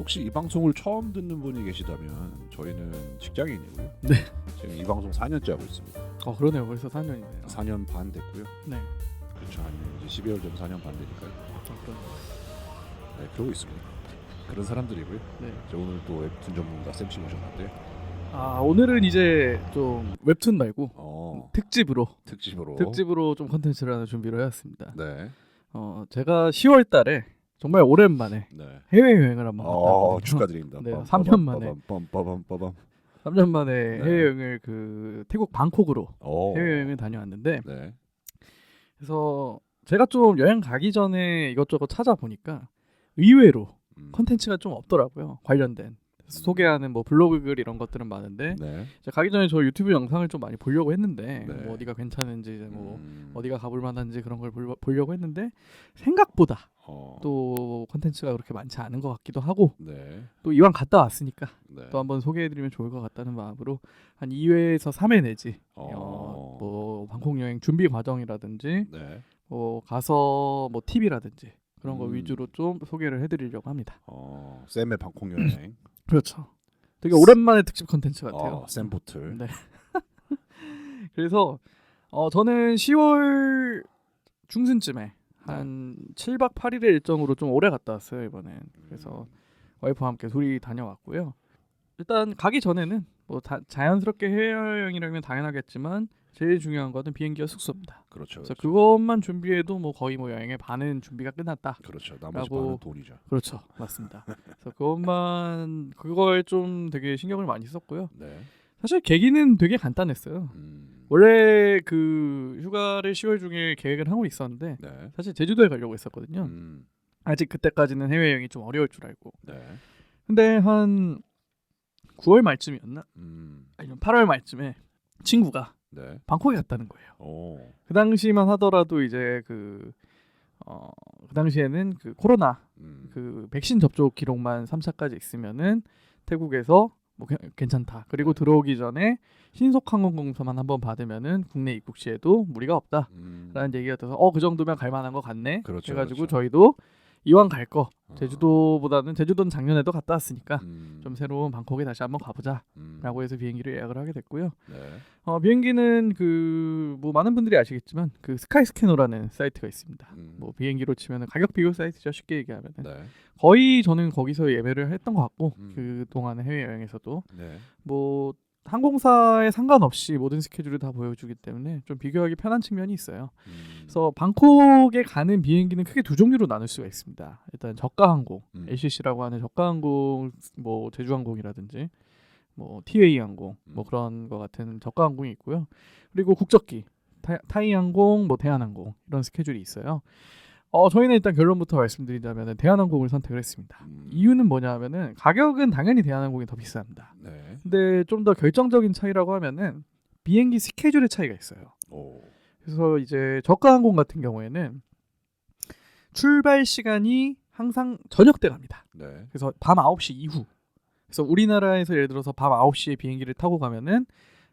혹시 이 방송을 처음 듣는 분이 계시다면 저희는 직장인이고요. 네. 지금 이 방송 4년째 하고 있습니다. 그러네요. 벌써 4년이네요. 4년 반 됐고요. 네. 그렇죠. 한 이제 12월 되면 4년 반 되니까요. 네, 그러고 있습니다. 그런 사람들이고요. 네. 저 오늘 또 웹툰 전문가 쌤씨 모셨는데요. 오늘은 이제 좀 웹툰 말고 특집으로 좀 컨텐츠를 하나 준비를 해왔습니다. 네. 제가 10월 달에 정말 오랜만에 네. 해외여행을 한번 갔다 왔거든요. 축하드립니다. 네, 3년 만에. 3년 만에 네. 해외여행을 그 태국 방콕으로 해외여행을 다녀왔는데 네. 그래서 제가 좀 여행 가기 전에 이것저것 찾아보니까 의외로 컨텐츠가 좀 없더라고요. 관련된 소개하는 뭐 블로그 글 이런 것들은 많은데 네. 제가 가기 전에 저 유튜브 영상을 좀 많이 보려고 했는데 네. 뭐 어디가 괜찮은지 뭐 어디가 가볼 만한지 그런 걸 보려고 했는데 생각보다 또 컨텐츠가 그렇게 많지 않은 것 같기도 하고 네. 또 이왕 갔다 왔으니까 네. 또 한번 소개해드리면 좋을 것 같다는 마음으로 한 2회에서 3회 내지 뭐 방콕 여행 준비 과정이라든지 네. 뭐 가서 뭐 팁이라든지 그런 거 위주로 좀 소개를 해드리려고 합니다. 쌤의 방콕 여행. 그렇죠. 되게 오랜만에 특집 컨텐츠 같아요. 쌤보틀. 네. 그래서 저는 10월 중순쯤에 한 7박 8일의 일정으로 좀 오래 갔다 왔어요 이번엔. 그래서 와이프와 함께 둘이 다녀왔고요. 일단 가기 전에는 뭐 자연스럽게 해외여행이라면 당연하겠지만 제일 중요한 거는 비행기와 숙소입니다. 그렇죠. 그래서 그것만 준비해도 뭐 거의 뭐 여행의 반은 준비가 끝났다. 그렇죠. 나머지 반은 돈이죠. 그렇죠, 맞습니다. 그래서 그거에 좀 되게 신경을 많이 썼고요. 네. 사실 계기는 되게 간단했어요. 원래 그 휴가를 10월 중에 계획을 하고 있었는데 네. 사실 제주도에 가려고 했었거든요. 아직 그때까지는 해외여행이 좀 어려울 줄 알고. 네. 근데 한 9월 말쯤이었나? 아니면 8월 말쯤에 친구가 네. 방콕에 갔다는 거예요. 그 당시만 하더라도 이제 그 당시에는 그 코로나 그 백신 접종 기록만 3차까지 있으면은 태국에서 뭐 괜찮다. 그리고 들어오기 전에 신속 항공검사만 한번 받으면은 국내 입국 시에도 무리가 없다라는 얘기가 돼서 그 정도면 갈 만한 거 같네. 그렇죠, 해가지고 그렇죠. 저희도 이왕 갈 거 제주도는 작년에도 갔다 왔으니까 좀 새로운 방콕에 다시 한번 가보자라고 해서 비행기를 예약을 하게 됐고요. 네. 비행기는 그 뭐 많은 분들이 아시겠지만 그 스카이스캐너라는 사이트가 있습니다. 뭐 비행기로 치면은 가격 비교 사이트죠. 쉽게 얘기하면은 네. 거의 저는 거기서 예매를 했던 것 같고 그 동안의 해외 여행에서도 네. 뭐 항공사에 상관없이 모든 스케줄을 다 보여주기 때문에 좀 비교하기 편한 측면이 있어요. 그래서 방콕에 가는 비행기는 크게 두 종류로 나눌 수가 있습니다. 일단 저가 항공, LCC라고 하는 저가 항공, 뭐 제주항공이라든지 뭐 티웨이 항공, 뭐 그런 거 같은 저가 항공이 있고요. 그리고 국적기, 타이항공, 뭐 대한항공 이런 스케줄이 있어요. 저희는 일단 결론부터 말씀드리자면 대한항공을 선택을 했습니다. 이유는 뭐냐면은 가격은 당연히 대한항공이 더 비쌉니다. 네. 근데 좀 더 결정적인 차이라고 하면은 비행기 스케줄의 차이가 있어요. 그래서 이제 저가 항공 같은 경우에는 출발 시간이 항상 저녁 때 갑니다. 네. 그래서 밤 9시 이후. 그래서 우리나라에서 예를 들어서 밤 9시에 비행기를 타고 가면은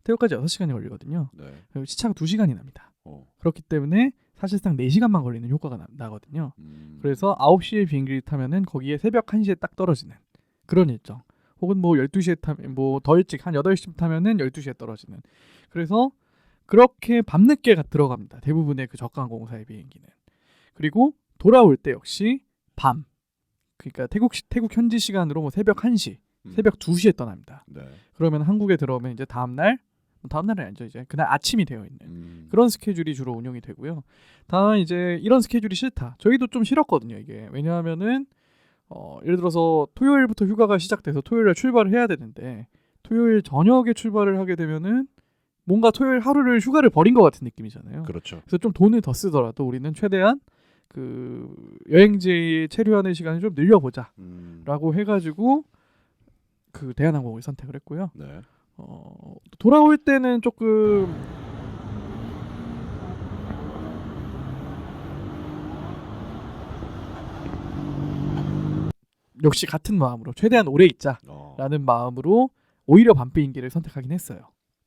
태국까지 6시간이 걸리거든요. 네. 그리고 시차가 2시간이 납니다. 그렇기 때문에 사실상 4시간만 걸리는 효과가 나거든요. 그래서 9시에 비행기를 타면은 거기에 새벽 1시에 딱 떨어지는 그런 일정. 혹은 뭐 12시에 타면 뭐 더 일찍 한 8시쯤 타면은 12시에 떨어지는. 그래서 그렇게 밤늦게 들어갑니다. 대부분의 그 저가 항공사의 비행기는. 그리고 돌아올 때 역시 밤. 그러니까 태국 현지 시간으로 뭐 새벽 1시, 새벽 2시에 떠납니다. 네. 그러면 한국에 들어오면 이제 다음날은 아니죠. 이제 그날 아침이 되어 있는 그런 스케줄이 주로 운영이 되고요. 다만 이제 이런 스케줄이 싫다. 저희도 좀 싫었거든요. 이게 왜냐하면은 예를 들어서 토요일부터 휴가가 시작돼서 토요일에 출발을 해야 되는데 토요일 저녁에 출발을 하게 되면은 뭔가 토요일 하루를 휴가를 버린 것 같은 느낌이잖아요. 그렇죠. 그래서 좀 돈을 더 쓰더라도 우리는 최대한 그 여행지 체류하는 시간을 좀 늘려보자라고 해가지고 그 대한항공을 선택을 했고요. 네. 돌아올 때는 조금 역시 같은 마음으로 최대한 오래 있자라는 마음으로 오히려 밤 비행기를 선택하긴 했어요.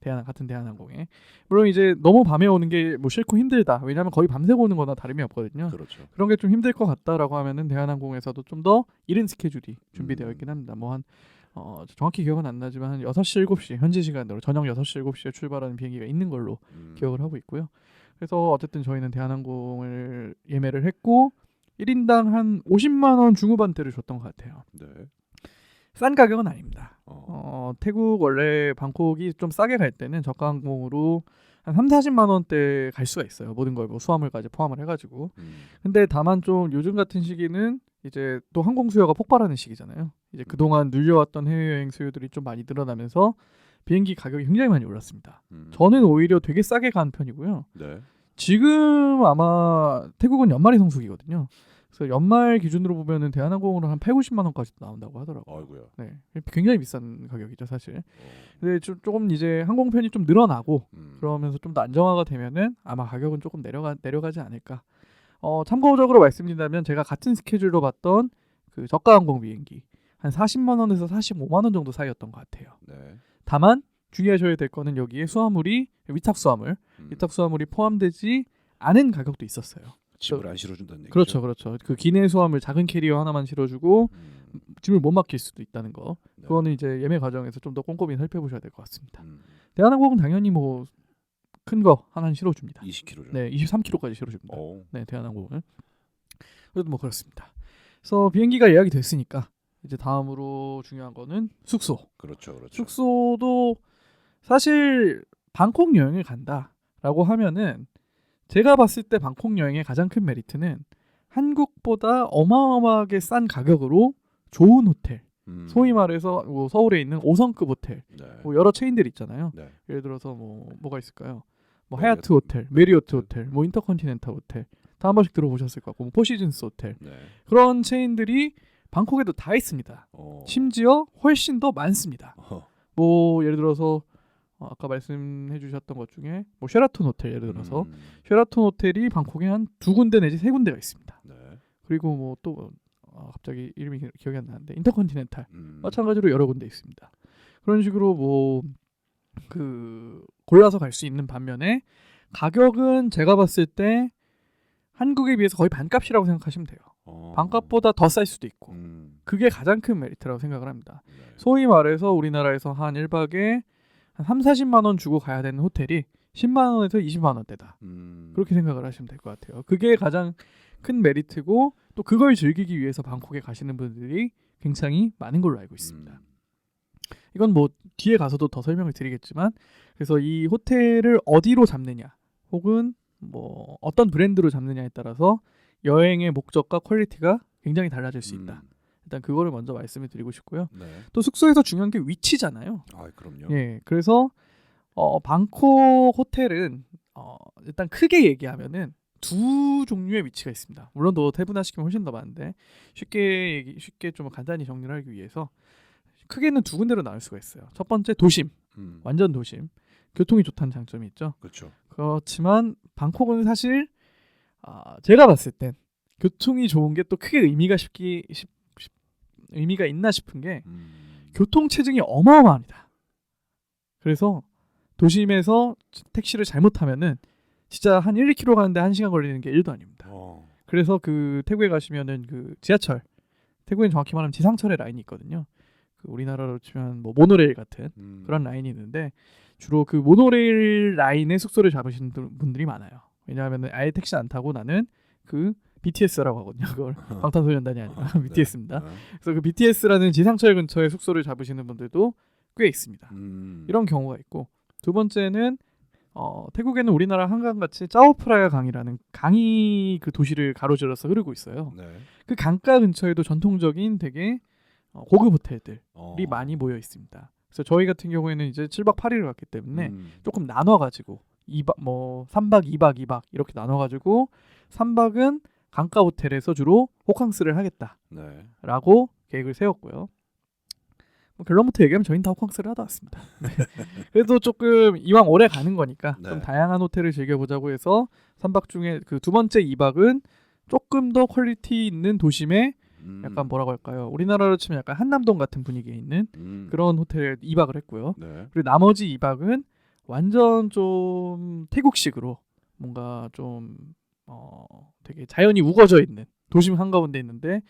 같은 대한항공에. 물론 이제 너무 밤에 오는 게 뭐 싫고 힘들다. 왜냐하면 거의 밤새고 오는 거나 다름이 없거든요. 그렇죠. 그런 게 좀 힘들 것 같다라고 하면은 대한항공에서도 좀 더 이른 스케줄이 준비되어 있긴 합니다. 뭐 한 정확히 기억은 안 나지만 한 6시 7시 현지 시간으로 저녁 6시 7시에 출발하는 비행기가 있는 걸로 기억을 하고 있고요. 그래서 어쨌든 저희는 대한항공을 예매를 했고 1인당 한 50만 원 중후반대를 줬던 것 같아요. 네. 싼 가격은 아닙니다. 태국 원래 방콕이 좀 싸게 갈 때는 저가 항공으로 한 3, 40만 원대 갈 수가 있어요. 모든 걸 뭐 수화물까지 포함을 해가지고. 근데 다만 좀 요즘 같은 시기는 이제 또 항공 수요가 폭발하는 시기잖아요. 이제 그동안 눌려왔던 해외여행 수요들이 좀 많이 늘어나면서 비행기 가격이 굉장히 많이 올랐습니다. 저는 오히려 되게 싸게 간 편이고요. 네. 지금 아마 태국은 연말이 성수기거든요. 그래서 연말 기준으로 보면은 대한항공으로 한 8, 90만 원까지 나온다고 하더라고요. 아이고야. 네, 굉장히 비싼 가격이죠 사실. 근데 조금 이제 항공편이 좀 늘어나고 그러면서 좀 더 안정화가 되면은 아마 가격은 조금 내려가지 않을까. 참고적으로 말씀드린다면 제가 같은 스케줄로 봤던 그 저가 항공 비행기 한 40만 원에서 45만 원 정도 사이였던 것 같아요. 네. 다만 주의하셔야 될 거는 여기에 수화물이 위탁 수화물이 포함되지 않은 가격도 있었어요. 짐을 안 실어준다는 얘기죠. 그렇죠, 그렇죠. 그 기내 수화물 작은 캐리어 하나만 실어주고 짐을 못 맡길 수도 있다는 거. 네. 그거는 이제 예매 과정에서 좀 더 꼼꼼히 살펴보셔야 될 것 같습니다. 대한항공은 당연히 뭐 큰 거 하나 실어줍니다. 20kg죠. 네, 23kg까지 실어줍니다. 오. 네, 대한항공은. 그래도 뭐 그렇습니다. 그래서 비행기가 예약이 됐으니까 이제 다음으로 중요한 거는 숙소. 그렇죠, 그렇죠. 숙소도 사실 방콕 여행을 간다라고 하면은 제가 봤을 때 방콕 여행의 가장 큰 메리트는 한국보다 어마어마하게 싼 가격으로 좋은 호텔, 소위 말해서 뭐 서울에 있는 5성급 호텔, 네. 뭐 여러 체인들 있잖아요. 네. 예를 들어서 뭐가 있을까요? 뭐 메리어트 하얏트 호텔, 메리어트 호텔, 뭐 인터컨티넨탈 호텔 다 한 번씩 들어보셨을 것 같고 뭐 포시즌스 호텔 네. 그런 체인들이 방콕에도 다 있습니다. 심지어 훨씬 더 많습니다. 뭐 예를 들어서 아까 말씀해 주셨던 것 중에 뭐 쉐라톤 호텔 예를 들어서 쉐라톤 호텔이 방콕에 한 2군데 내지 3군데가 있습니다. 네. 그리고 뭐 또 갑자기 이름이 기억이 안 나는데 인터컨티넨탈 마찬가지로 여러 군데 있습니다. 그런 식으로 뭐 그 골라서 갈 수 있는 반면에 가격은 제가 봤을 때 한국에 비해서 거의 반값이라고 생각하시면 돼요. 반값보다 더 쌀 수도 있고 그게 가장 큰 메리트라고 생각을 합니다. 네. 소위 말해서 우리나라에서 한 1박에 한 3, 40만 원 주고 가야 되는 호텔이 10만 원에서 20만 원대다. 그렇게 생각을 하시면 될 것 같아요. 그게 가장 큰 메리트고 또 그걸 즐기기 위해서 방콕에 가시는 분들이 굉장히 많은 걸로 알고 있습니다. 이건 뭐 뒤에 가서도 더 설명을 드리겠지만 그래서 이 호텔을 어디로 잡느냐 혹은 뭐 어떤 브랜드로 잡느냐에 따라서 여행의 목적과 퀄리티가 굉장히 달라질 수 있다. 일단 그거를 먼저 말씀을 드리고 싶고요. 네. 또 숙소에서 중요한 게 위치잖아요. 아, 그럼요. 예, 그래서 방콕 호텔은 일단 크게 얘기하면은 두 종류의 위치가 있습니다. 물론 더 세분화시키면 훨씬 더 많은데 쉽게 좀 간단히 정리를 하기 위해서 크게는 두 군데로 나눌 수가 있어요. 첫 번째 도심, 완전 도심. 교통이 좋다는 장점이 있죠. 그렇죠. 그렇지만 방콕은 사실 제가 봤을 땐 교통이 좋은 게 또 크게 의미가 있나 싶은 게 교통 체증이 어마어마합니다. 그래서 도심에서 택시를 잘못하면은 진짜 한 1, 2km 가는데 1시간 걸리는 게 1도 아닙니다. 그래서 그 태국에 가시면은 그 지하철, 태국엔 정확히 말하면 지상철의 라인이 있거든요. 그 우리나라로 치면 뭐 모노레일 같은 그런 라인이 있는데 주로 그 모노레일 라인에 숙소를 잡으시는 분들이 많아요. 왜냐하면 아예 택시 안 타고 나는 그 BTS라고 하거든요. 그걸 방탄소년단이 아니라 BTS입니다. 네. 그래서 그 BTS라는 지상철 근처에 숙소를 잡으시는 분들도 꽤 있습니다. 이런 경우가 있고 두 번째는 태국에는 우리나라 한강같이 짜오프라야 강이라는 강이 그 도시를 가로질러서 흐르고 있어요. 네. 그 강가 근처에도 전통적인 되게 고급 호텔들이 많이 모여 있습니다. 그래서 저희 같은 경우에는 이제 7박 8일을 갔기 때문에 조금 나눠가지고 3박 2박 2박 이렇게 나눠가지고 3박은 강가 호텔에서 주로 호캉스를 하겠다라고 계획을 세웠고요. 뭐 결론부터 얘기하면 저희는 다 호캉스를 하다 왔습니다. 네. 그래도 조금 이왕 오래 가는 거니까 네. 좀 다양한 호텔을 즐겨보자고 해서 3박 중에 그 두 번째 2박은 조금 더 퀄리티 있는 도심에 약간 뭐라고 할까요? 우리나라로 치면 약간 한남동 같은 분위기에 있는 그런 호텔에 2박을 했고요. 네. 그리고 나머지 2박은 완전 좀 태국식으로 뭔가 좀 되게 자연이 우거져 있는 도심 한가운데 있는데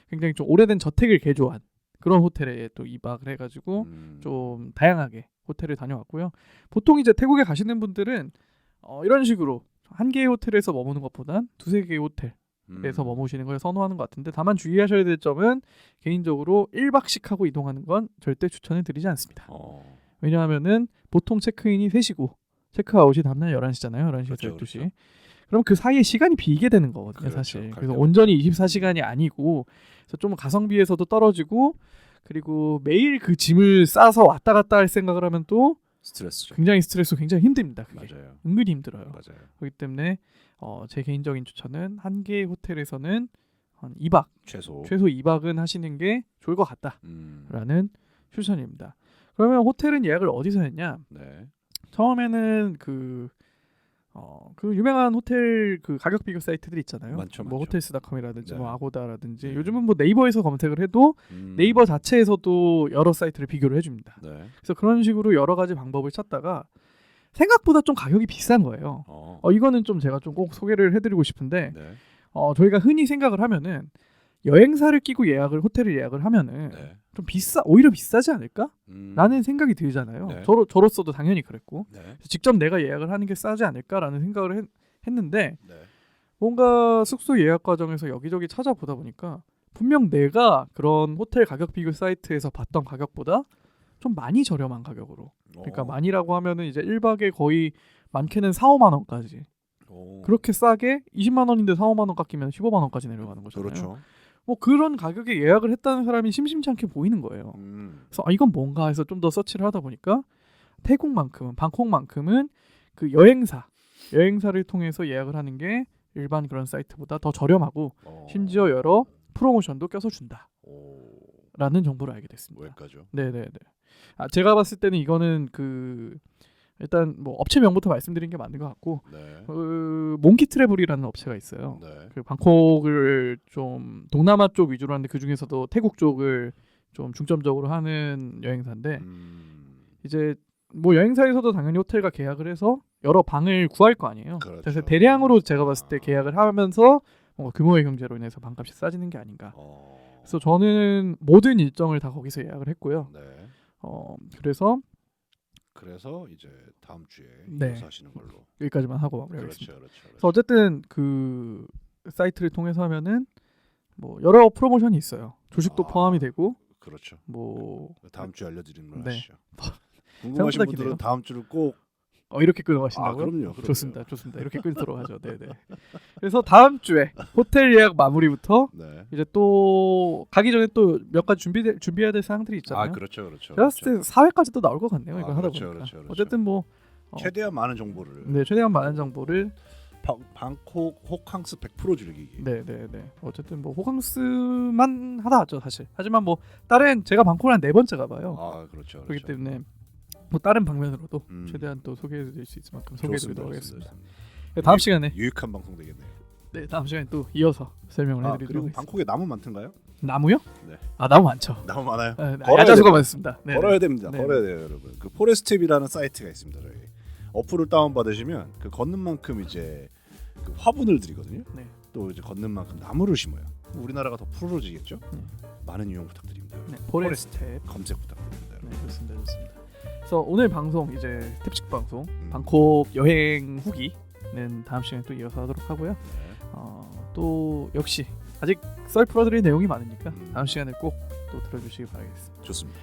굉장히 좀 오래된 저택을 개조한 그런 호텔에 또 2박을 해가지고 좀 다양하게 호텔을 다녀왔고요. 보통 이제 태국에 가시는 분들은 이런 식으로 한 개의 호텔에서 머무는 것보단 두세 개의 호텔에서 머무시는 걸 선호하는 것 같은데 다만 주의하셔야 될 점은 개인적으로 1박씩 하고 이동하는 건 절대 추천을 드리지 않습니다. 왜냐하면은 보통 체크인이 3시고 체크아웃이 다음날 11시잖아요. 11시에서 그렇죠, 12시. 그렇죠. 그럼 그 사이에 시간이 비게 되는 거거든요, 그렇죠. 사실. 갈 그래서 때마다. 온전히 24시간이 아니고 그래서 좀 가성비에서도 떨어지고 그리고 매일 그 짐을 싸서 왔다 갔다 할 생각을 하면 또 스트레스죠. 굉장히 스트레스, 굉장히 힘듭니다. 그게. 맞아요. 은근히 힘들어요. 맞아요. 그렇기 때문에 제 개인적인 추천은 한 개의 호텔에서는 한 2박, 최소. 최소 2박은 하시는 게 좋을 것 같다라는 추천입니다. 그러면 호텔은 예약을 어디서 했냐? 네. 처음에는 그 유명한 호텔 그 가격 비교 사이트들 있잖아요. 많죠, 뭐 많죠. 호텔스닷컴이라든지 네. 뭐 아고다라든지 네. 요즘은 뭐 네이버에서 검색을 해도 네이버 자체에서도 여러 사이트를 비교를 해줍니다. 네. 그래서 그런 식으로 여러 가지 방법을 찾다가 생각보다 좀 가격이 비싼 거예요. 이거는 좀 제가 좀 꼭 소개를 해드리고 싶은데 네. 저희가 흔히 생각을 하면은 여행사를 끼고 호텔을 예약을 하면은 네. 좀 오히려 비싸지 않을까? 음. 라는 생각이 들잖아요. 네. 저로서도 당연히 그랬고 네. 직접 내가 예약을 하는 게 싸지 않을까라는 생각을 했는데 네. 뭔가 숙소 예약 과정에서 여기저기 찾아보다 보니까 분명 내가 그런 호텔 가격 비교 사이트에서 봤던 가격보다 좀 많이 저렴한 가격으로, 그러니까 많이라고 하면은 이제 1박에 거의 많게는 4-5만 원까지 그렇게 싸게 20만 원인데 4-5만 원 깎이면 15만 원까지 내려가는 거잖아요. 그렇죠. 뭐 그런 가격에 예약을 했다는 사람이 심심치 않게 보이는 거예요. 그래서 이건 뭔가 해서 좀 더 서치를 하다 보니까 태국만큼은, 방콕만큼은 그 여행사를 통해서 예약을 하는 게 일반 그런 사이트보다 더 저렴하고 심지어 여러 프로모션도 껴서 준다라는 정보를 알게 됐습니다. 뭐일까죠? 네네네. 제가 봤을 때는 이거는 일단 뭐 업체 명부터 말씀드린 게 맞는 것 같고 네. 몽키 트래블이라는 업체가 있어요. 네. 그 방콕을 좀 동남아 쪽 위주로 하는데 그 중에서도 태국 쪽을 좀 중점적으로 하는 여행사인데 이제 뭐 여행사에서도 당연히 호텔과 계약을 해서 여러 방을 구할 거 아니에요. 그렇죠. 그래서 대량으로 제가 봤을 때 계약을 하면서 규모의 경제로 인해서 방값이 싸지는 게 아닌가. 그래서 저는 모든 일정을 다 거기서 예약을 했고요. 네. 그래서 이제 다음 주에 네. 이어서 하시는 걸로. 여기까지만 하고 마무리하겠습니다. 그렇죠. 그래서 어쨌든 그 사이트를 통해서 하면은 뭐 여러 프로모션이 있어요. 조식도 포함이 되고 그렇죠. 뭐 다음 주에 알려드리는 걸 네. 하시죠. 궁금하신 분들은 기네요. 다음 주를 꼭 이렇게 끊어가신다고요? 그럼요. 좋습니다. 이렇게 끊도록 하죠. 네네. 그래서 다음 주에 호텔 예약 마무리부터 네. 이제 또 가기 전에 또 몇 가지 준비해야 될 사항들이 있잖아요. 그렇죠. 제가 봤을 때 4회까지도 나올 것 같네요. 이거 하다 그렇죠, 보니까. 그렇죠. 어쨌든 뭐 최대한 많은 정보를. 네, 최대한 많은 정보를 방콕 호캉스 100% 즐기기. 네네네. 어쨌든 뭐 호캉스만 하다 왔죠 사실. 하지만 뭐 다른 제가 방콕을 한 4번째 가봐요. 그렇죠. 그렇기 때문에 뭐 다른 방면으로도 최대한 또 소개해드릴 수 있을 만큼 소개해드리도록 하겠습니다. 네, 다음 시간에 유익한 방송 되겠네요. 네, 다음 시간에 또 이어서 설명을 해드리도록 그리고 하겠습니다. 방콕에 나무 많던가요? 나무요? 네. 나무 많죠. 나무 많아요. 네, 걸어야 야자수가 돼요. 많습니다. 네, 걸어야 됩니다. 네. 걸어야 돼요, 여러분. 그 포레스트앱이라는 사이트가 있습니다. 저희 어플을 다운 받으시면 그 걷는 만큼 이제 그 화분을 드리거든요. 네. 또 이제 걷는 만큼 나무를 심어요. 우리나라가 더 푸르러지겠죠? 많은 이용 부탁드립니다. 네, 포레스트 앱. 검색 부탁드립니다. 네, 여러분. 좋습니다. 그래서 오늘 방송 이제 특집 방송 방콕 여행 후기는 다음 시간에 또 이어서 하도록 하고요. 네. 또 역시 아직 썰 풀어드릴 내용이 많으니까 다음 시간에 꼭 또 들어주시기 바라겠습니다. 좋습니다.